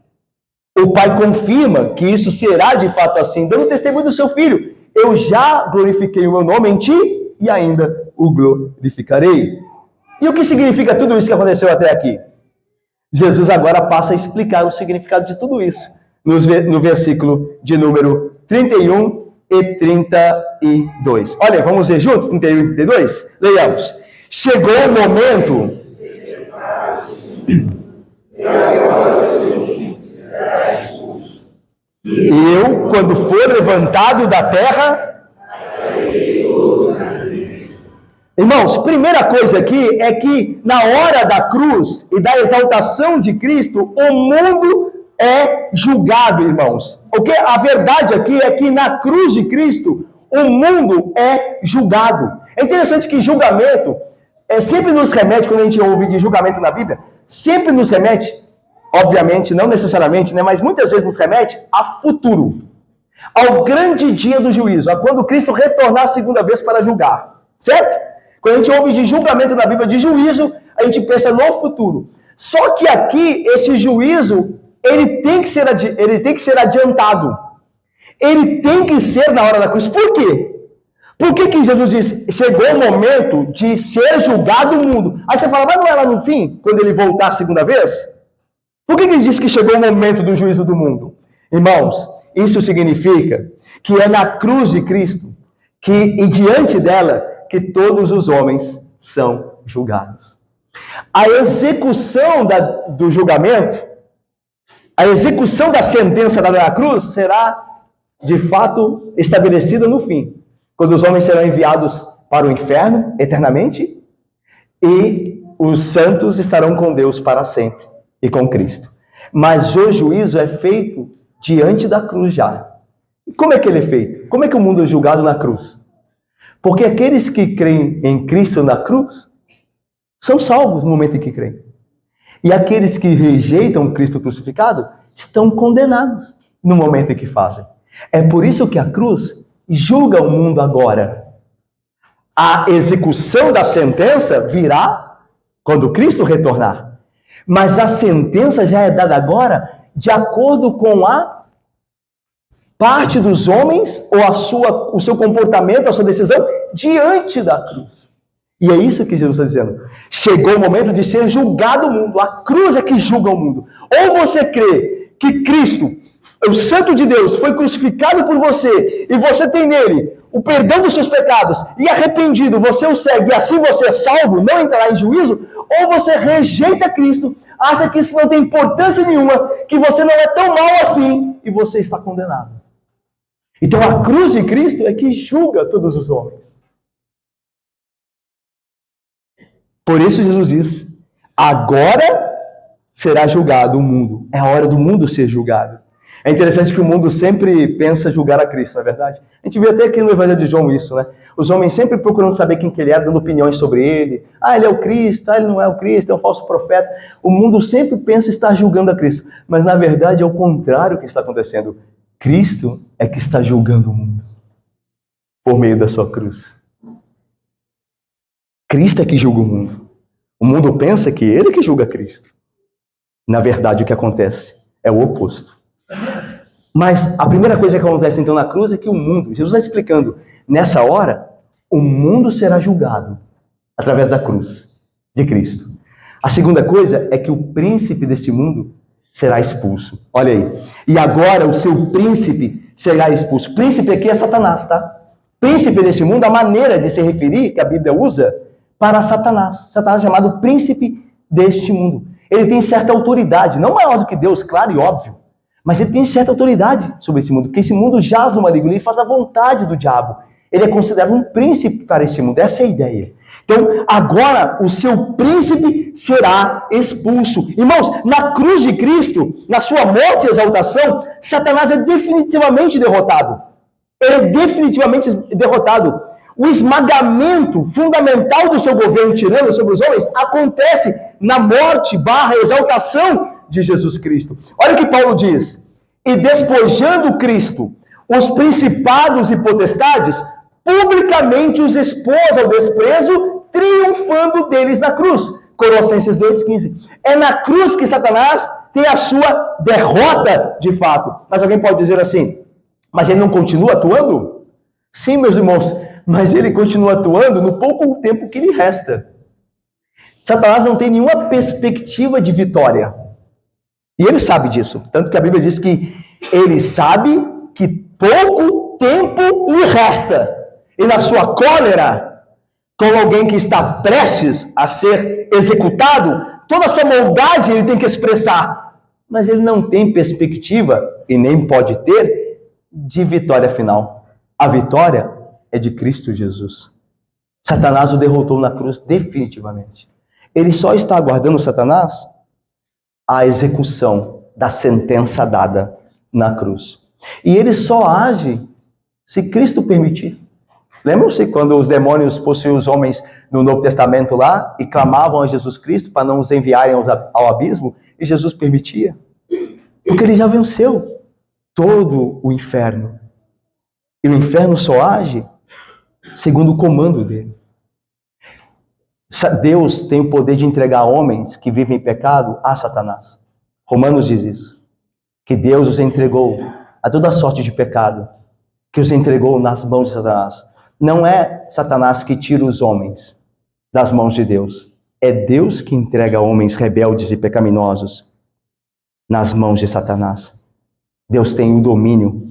O Pai confirma que isso será de fato assim, dando testemunho do seu Filho. Eu já glorifiquei o meu nome em ti e ainda o glorificarei. E o que significa tudo isso que aconteceu até aqui? Jesus agora passa a explicar o significado de tudo isso, no versículo de número 31 e 32. Olha, vamos ver juntos, 31 e 32? Leiamos. Chegou o momento... Eu, quando for levantado da terra... Irmãos, primeira coisa aqui é que na hora da cruz e da exaltação de Cristo, o mundo é julgado, irmãos. Porque a verdade aqui é que na cruz de Cristo, o mundo é julgado. É interessante que julgamento sempre nos remete, quando a gente ouve de julgamento na Bíblia, sempre nos remete, obviamente, não necessariamente, né, mas muitas vezes nos remete a futuro. Ao grande dia do juízo, a quando Cristo retornar a segunda vez para julgar. Certo? Quando a gente ouve de julgamento na Bíblia, de juízo, a gente pensa no futuro. Só que aqui, esse juízo, ele tem que ser adiantado. Ele tem que ser na hora da cruz. Por quê? Por que Jesus diz, chegou o momento de ser julgado o mundo? Aí você fala, mas não é lá no fim, quando ele voltar a segunda vez? Por que ele diz que chegou o momento do juízo do mundo? Irmãos, isso significa que é na cruz de Cristo, e diante dela, que todos os homens são julgados. A execução do julgamento, a execução da sentença da cruz será, de fato, estabelecida no fim, quando os homens serão enviados para o inferno eternamente e os santos estarão com Deus para sempre e com Cristo. Mas o juízo é feito diante da cruz já. E como é que ele é feito? Como é que o mundo é julgado na cruz? Porque aqueles que creem em Cristo na cruz são salvos no momento em que creem. E aqueles que rejeitam Cristo crucificado estão condenados no momento em que fazem. É por isso que a cruz julga o mundo agora. A execução da sentença virá quando Cristo retornar. Mas a sentença já é dada agora de acordo com a parte dos homens ou o seu comportamento, a sua decisão diante da cruz. E é isso que Jesus está dizendo. Chegou o momento de ser julgado o mundo. A cruz é que julga o mundo. Ou você crê que Cristo, o Santo de Deus, foi crucificado por você e você tem nele o perdão dos seus pecados e arrependido, você o segue e assim você é salvo, não entrará em juízo, ou você rejeita Cristo, acha que isso não tem importância nenhuma, que você não é tão mal assim e você está condenado. Então a cruz de Cristo é que julga todos os homens. Por isso Jesus diz, agora será julgado o mundo. É a hora do mundo ser julgado. É interessante que o mundo sempre pensa julgar a Cristo, não é verdade? A gente vê até aqui no Evangelho de João isso, né? Os homens sempre procurando saber quem que ele é, dando opiniões sobre ele. Ah, ele é o Cristo, ele não é o Cristo, é um falso profeta. O mundo sempre pensa estar julgando a Cristo. Mas na verdade é o contrário que está acontecendo. Cristo é que está julgando o mundo por meio da sua cruz. Cristo é que julga o mundo. O mundo pensa que ele que julga Cristo. Na verdade, o que acontece é o oposto. Mas a primeira coisa que acontece então na cruz é que o mundo, Jesus está explicando, nessa hora, o mundo será julgado através da cruz de Cristo. A segunda coisa é que o príncipe deste mundo será expulso. Olha aí. E agora o seu príncipe será expulso. Príncipe aqui é Satanás, tá? Príncipe deste mundo, a maneira de se referir que a Bíblia usa para Satanás. Satanás é chamado príncipe deste mundo. Ele tem certa autoridade, não maior do que Deus, claro e óbvio, mas ele tem certa autoridade sobre esse mundo, porque esse mundo jaz no maligno, ele faz a vontade do diabo. Ele é considerado um príncipe para este mundo, essa é a ideia. Então, agora, o seu príncipe será expulso. Irmãos, na cruz de Cristo, na sua morte e exaltação, Satanás é definitivamente derrotado. Ele é definitivamente derrotado. O esmagamento fundamental do seu governo tirano sobre os homens acontece na morte / exaltação de Jesus Cristo. Olha o que Paulo diz. E despojando Cristo, os principados e potestades, publicamente os expôs ao desprezo, triunfando deles na cruz. Colossenses 2,15. É na cruz que Satanás tem a sua derrota de fato. Mas alguém pode dizer assim, mas ele não continua atuando? Sim, meus irmãos, mas ele continua atuando no pouco tempo que lhe resta. Satanás não tem nenhuma perspectiva de vitória. E ele sabe disso. Tanto que a Bíblia diz que ele sabe que pouco tempo lhe resta. E na sua cólera, como alguém que está prestes a ser executado, toda a sua maldade ele tem que expressar. Mas ele não tem perspectiva, e nem pode ter, de vitória final. A vitória é de Cristo Jesus. Satanás o derrotou na cruz definitivamente. Ele só está aguardando, Satanás, a execução da sentença dada na cruz. E ele só age se Cristo permitir. Lembram-se quando os demônios possuíam os homens no Novo Testamento lá e clamavam a Jesus Cristo para não os enviarem ao abismo? E Jesus permitia. Porque ele já venceu todo o inferno. E o inferno só age segundo o comando dele. Deus tem o poder de entregar homens que vivem em pecado a Satanás. Romanos diz isso. Que Deus os entregou a toda sorte de pecado, que os entregou nas mãos de Satanás. Não é Satanás que tira os homens das mãos de Deus. É Deus que entrega homens rebeldes e pecaminosos nas mãos de Satanás. Deus tem o domínio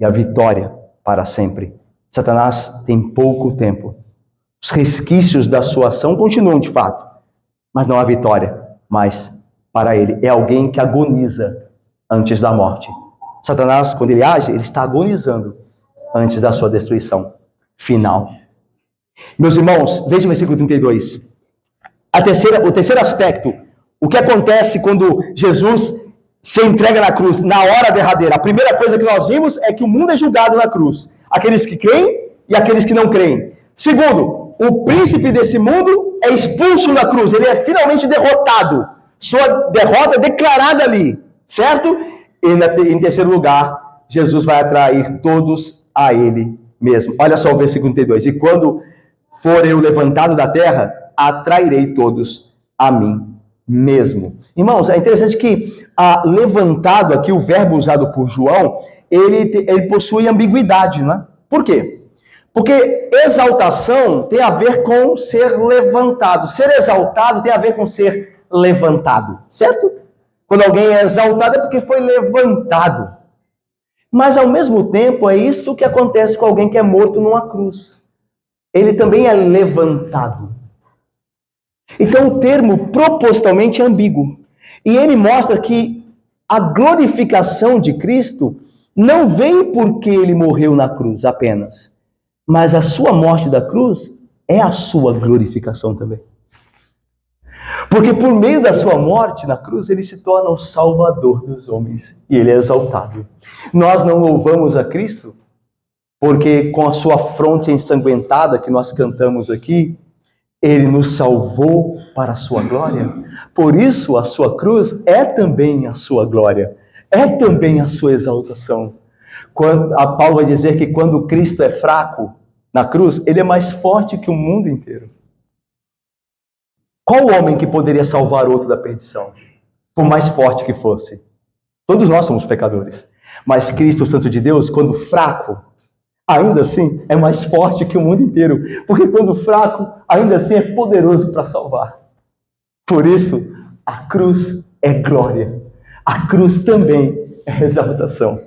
e a vitória para sempre. Satanás tem pouco tempo. Os resquícios da sua ação continuam de fato, mas não há vitória. Mas para ele é alguém que agoniza antes da morte. Satanás, quando ele age, ele está agonizando antes da sua destruição final. Meus irmãos, vejam o versículo 32. O terceiro aspecto, o que acontece quando Jesus se entrega na cruz, na hora derradeira. A primeira coisa que nós vimos é que o mundo é julgado na cruz. Aqueles que creem e aqueles que não creem. Segundo, o príncipe desse mundo é expulso na cruz. Ele é finalmente derrotado. Sua derrota é declarada ali, certo? E em terceiro lugar, Jesus vai atrair todos a ele mesmo. Olha só o versículo 32. E quando for eu levantado da terra, atrairei todos a mim mesmo. Irmãos, é interessante que levantado aqui, o verbo usado por João, ele possui ambiguidade, né? Por quê? Porque exaltação tem a ver com ser levantado. Ser exaltado tem a ver com ser levantado, certo? Quando alguém é exaltado é porque foi levantado. Mas ao mesmo tempo é isso que acontece com alguém que é morto numa cruz. Ele também é levantado. Então o termo propositalmente é ambíguo. E ele mostra que a glorificação de Cristo não vem porque ele morreu na cruz apenas. Mas a sua morte da cruz é a sua glorificação também. Porque por meio da sua morte na cruz, ele se torna o Salvador dos homens. E ele é exaltado. Nós não louvamos a Cristo porque com a sua fronte ensanguentada que nós cantamos aqui, ele nos salvou para a sua glória. Por isso a sua cruz é também a sua glória. É também a sua exaltação. A Paulo vai dizer que quando Cristo é fraco na cruz, ele é mais forte que o mundo inteiro. Qual homem que poderia salvar outro da perdição? Por mais forte que fosse. Todos nós somos pecadores. Mas Cristo, o Santo de Deus, quando fraco, ainda assim é mais forte que o mundo inteiro. Porque quando fraco, ainda assim é poderoso para salvar. Por isso, a cruz é glória. A cruz também é exaltação.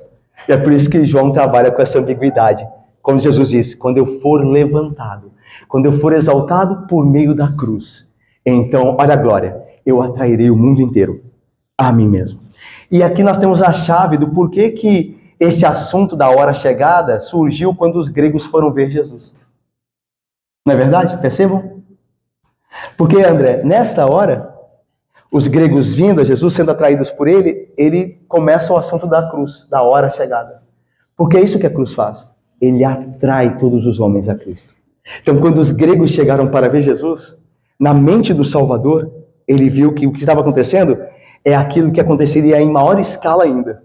E é por isso que João trabalha com essa ambiguidade. Quando Jesus diz, quando eu for levantado, quando eu for exaltado por meio da cruz, então, olha a glória, eu atrairei o mundo inteiro a mim mesmo. E aqui nós temos a chave do porquê que este assunto da hora chegada surgiu quando os gregos foram ver Jesus. Não é verdade? Percebam? Porque, André, nesta hora, os gregos vindo a Jesus, sendo atraídos por ele começa o assunto da cruz, da hora chegada. Porque é isso que a cruz faz. Ele atrai todos os homens a Cristo. Então, quando os gregos chegaram para ver Jesus, na mente do Salvador, ele viu que o que estava acontecendo é aquilo que aconteceria em maior escala ainda,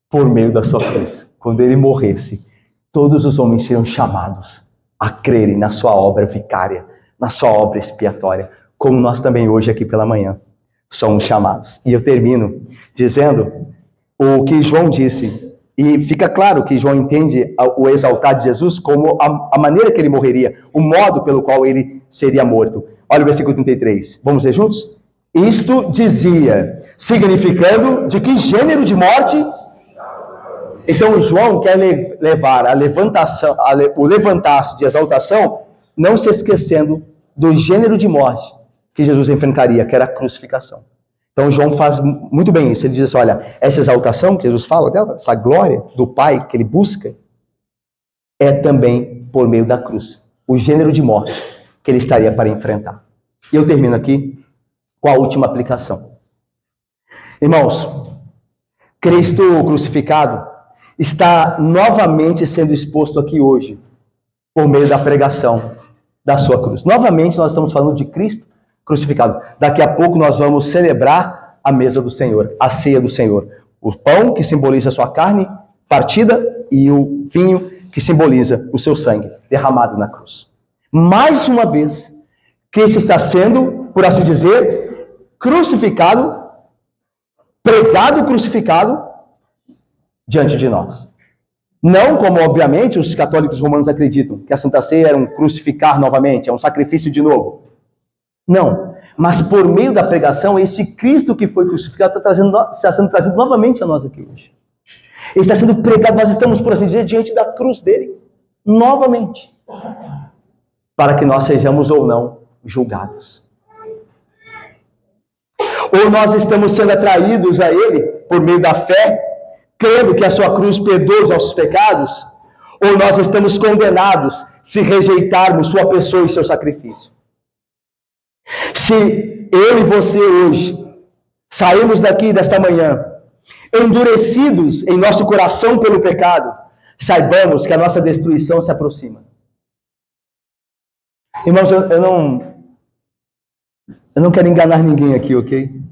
por meio da sua cruz. Quando ele morresse, todos os homens seriam chamados a crerem na sua obra vicária, na sua obra expiatória, como nós também hoje aqui pela manhã somos chamados. E eu termino dizendo o que João disse, e fica claro que João entende o exaltar de Jesus como a maneira que ele morreria, o modo pelo qual ele seria morto. Olha o versículo 33, vamos ler juntos? Isto dizia, significando de que gênero de morte? Então João quer levar o levantar-se de exaltação, não se esquecendo do gênero de morte que Jesus enfrentaria, que era a crucificação. Então João faz muito bem isso. Ele diz assim, olha, essa exaltação que Jesus fala dela, essa glória do Pai que ele busca, é também por meio da cruz. O gênero de morte que ele estaria para enfrentar. E eu termino aqui com a última aplicação. Irmãos, Cristo crucificado está novamente sendo exposto aqui hoje, por meio da pregação da sua cruz. Novamente nós estamos falando de Cristo crucificado. Daqui a pouco nós vamos celebrar a mesa do Senhor, a ceia do Senhor. O pão que simboliza a sua carne partida e o vinho que simboliza o seu sangue derramado na cruz. Mais uma vez, Cristo está sendo, por assim dizer, crucificado, pregado crucificado diante de nós. Não como, obviamente, os católicos romanos acreditam, que a Santa Ceia era um crucificar novamente, é um sacrifício de novo. Não, mas por meio da pregação, esse Cristo que foi crucificado está sendo trazido novamente a nós aqui hoje. Ele está sendo pregado, nós estamos, por assim dizer, diante da cruz dele, novamente, para que nós sejamos ou não julgados. Ou nós estamos sendo atraídos a ele por meio da fé, crendo que a sua cruz perdoa os nossos pecados, ou nós estamos condenados se rejeitarmos sua pessoa e seu sacrifício. Se eu e você hoje saímos daqui desta manhã endurecidos em nosso coração pelo pecado, saibamos que a nossa destruição se aproxima. Irmãos, eu não quero enganar ninguém aqui, ok?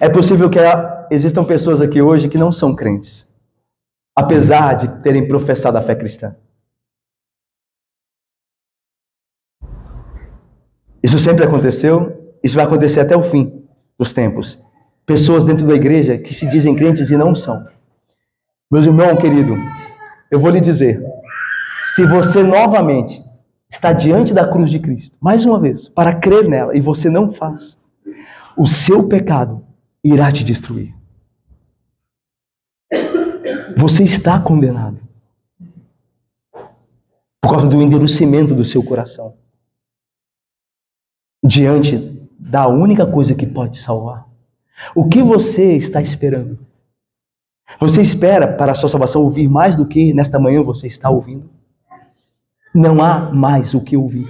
É possível que existam pessoas aqui hoje que não são crentes, apesar de terem professado a fé cristã. Isso sempre aconteceu, isso vai acontecer até o fim dos tempos. Pessoas dentro da igreja que se dizem crentes e não são. Meus irmãos, querido, eu vou lhe dizer, se você novamente está diante da cruz de Cristo, mais uma vez, para crer nela, e você não faz, o seu pecado irá te destruir. Você está condenado por causa do endurecimento do seu coração diante da única coisa que pode salvar. O que você está esperando? Você espera para a sua salvação ouvir mais do que nesta manhã você está ouvindo? Não há mais o que ouvir.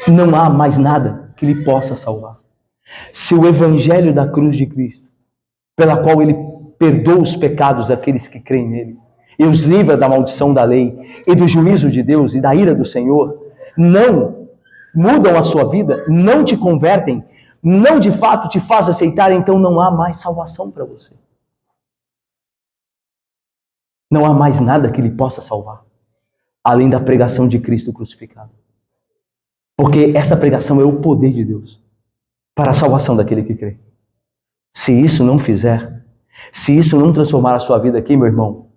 Não há mais nada que lhe possa salvar. Se o evangelho da cruz de Cristo, pela qual ele perdoa os pecados daqueles que creem nele, e os livra da maldição da lei, e do juízo de Deus e da ira do Senhor, não mudam a sua vida, não te convertem, não de fato te faz aceitar, então não há mais salvação para você. Não há mais nada que lhe possa salvar, além da pregação de Cristo crucificado. Porque essa pregação é o poder de Deus para a salvação daquele que crê. Se isso não fizer, se isso não transformar a sua vida aqui, meu irmão,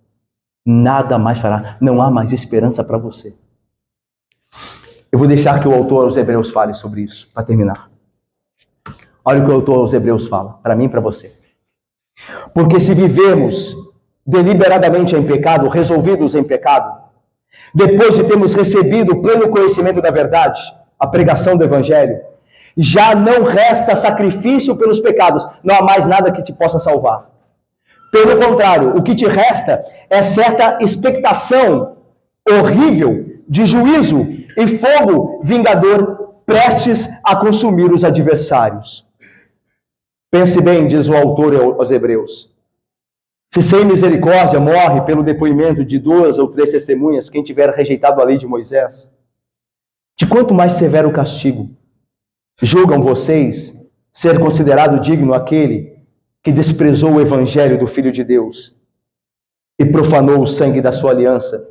nada mais fará. Não há mais esperança para você. Eu vou deixar que o autor aos Hebreus fale sobre isso, para terminar. Olha o que o autor aos Hebreus fala, para mim e para você. Porque se vivemos deliberadamente em pecado, resolvidos em pecado, depois de termos recebido o pleno conhecimento da verdade, a pregação do Evangelho, já não resta sacrifício pelos pecados, não há mais nada que te possa salvar. Pelo contrário, o que te resta é certa expectação horrível de juízo e fogo vingador prestes a consumir os adversários. Pense bem, diz o autor aos Hebreus. Se sem misericórdia morre pelo depoimento de 2 ou 3 testemunhas quem tiver rejeitado a lei de Moisés, de quanto mais severo castigo julgam vocês ser considerado digno aquele que desprezou o evangelho do Filho de Deus e profanou o sangue da sua aliança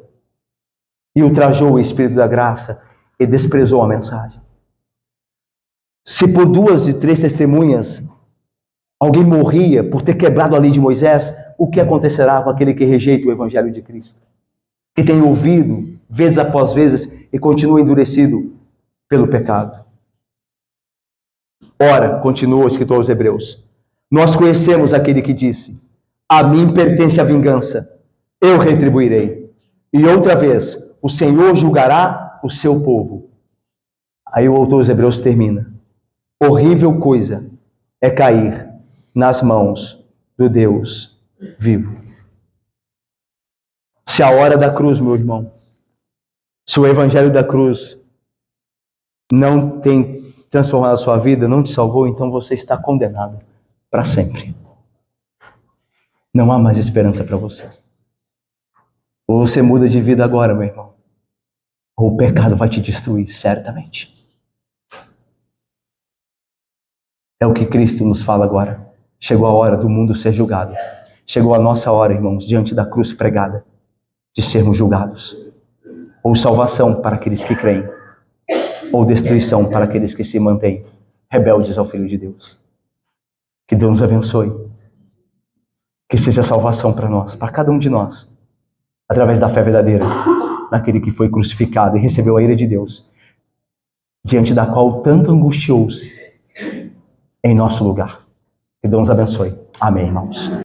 e ultrajou o Espírito da graça e desprezou a mensagem. Se por 2 e 3 testemunhas alguém morria por ter quebrado a lei de Moisés, o que acontecerá com aquele que rejeita o evangelho de Cristo? Que tem ouvido, vezes após vezes, e continua endurecido pelo pecado. Ora, continua o escritor aos Hebreus, nós conhecemos aquele que disse, a mim pertence a vingança, eu retribuirei. E outra vez, o Senhor julgará o seu povo. Aí o autor dos Hebreus termina. Horrível coisa é cair nas mãos do Deus vivo. Se a hora da cruz, meu irmão, se o evangelho da cruz não tem transformado a sua vida, não te salvou, então você está condenado para sempre. Não há mais esperança para você. Ou você muda de vida agora, meu irmão, ou o pecado vai te destruir, certamente. É o que Cristo nos fala agora. Chegou a hora do mundo ser julgado. Chegou a nossa hora, irmãos, diante da cruz pregada, de sermos julgados. Ou salvação para aqueles que creem, ou destruição para aqueles que se mantêm rebeldes ao Filho de Deus. Que Deus nos abençoe. Que seja salvação para nós, para cada um de nós, através da fé verdadeira, naquele que foi crucificado e recebeu a ira de Deus, diante da qual tanto angustiou-se em nosso lugar. Que Deus nos abençoe. Amém, irmãos.